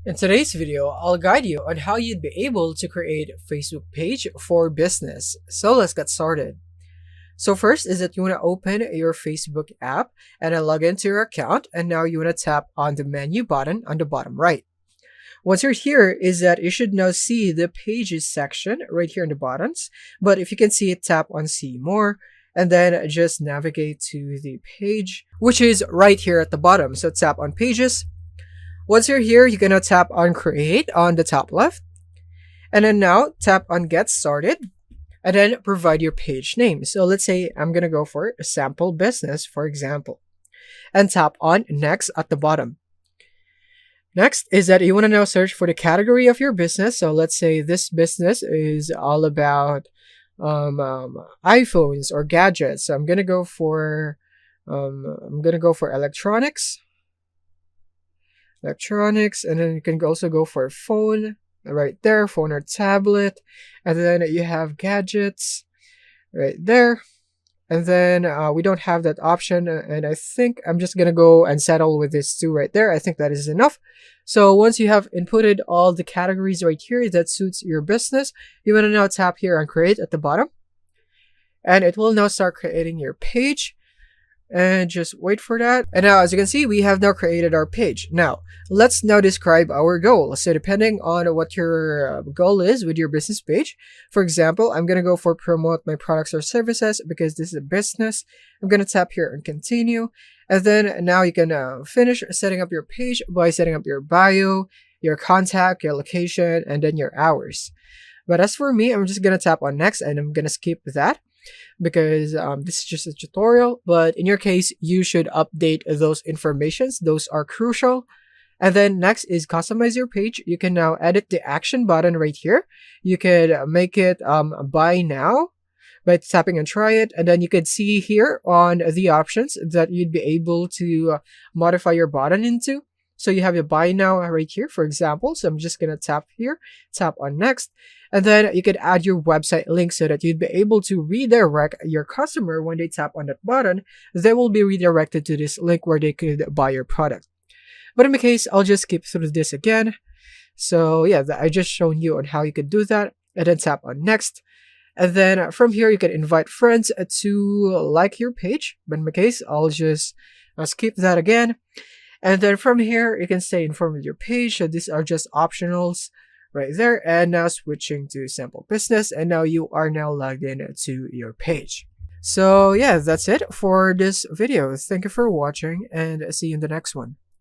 In today's video, I'll guide you on how you'd be able to create a Facebook page for business. So let's get started. So first is that you want to open your Facebook app and then log into your account, and now you want to tap on the menu button on the bottom right. Once you're here is that you should now see the pages section right here in the buttons, but if you can see it, tap on see more and then just navigate to the page, which is right here at the bottom. So tap on pages. Once you're here, you're going to tap on create on the top left. And then now tap on get started and then provide your page name. So let's say I'm going to go for a sample business, for example, and tap on next at the bottom. Next is that you want to now search for the category of your business. So let's say this business is all about iPhones or gadgets. So I'm going to go for electronics, and then you can also go for phone right there, phone or tablet, and then you have gadgets right there, and then we don't have that option, and I think I'm just gonna go and settle with this two right there. I think that is enough. So once you have inputted all the categories right here that suits your business, you want to now tap here on create at the bottom, and it will now start creating your page. And just wait for that. And now, as you can see, we have now created our page. Now, let's now describe our goal. So depending on what your goal is with your business page, for example, I'm going to go for promote my products or services because this is a business. I'm going to tap here and continue. And then now you can finish setting up your page by setting up your bio, your contact, your location, and then your hours. But as for me, I'm just going to tap on next and I'm going to skip that, because this is just a tutorial, but in your case, you should update those informations. Those are crucial. And then next is customize your page. You can now edit the action button right here. You could make it buy now by tapping and try it. And then you can see here on the options that you'd be able to modify your button into. So you have your buy now right here, for example. So I'm just going to tap here, tap on next. And then you could add your website link so that you'd be able to redirect your customer when they tap on that button. They will be redirected to this link where they could buy your product. But in my case, I'll just skip through this again. So yeah, I just shown you on how you could do that. And then tap on next. And then from here, you can invite friends to like your page. But in my case, I'll just skip that again. And then from here, you can stay informed with your page. So these are just optionals right there. And now switching to sample business. And now you are now logged in to your page. So yeah, that's it for this video. Thank you for watching and see you in the next one.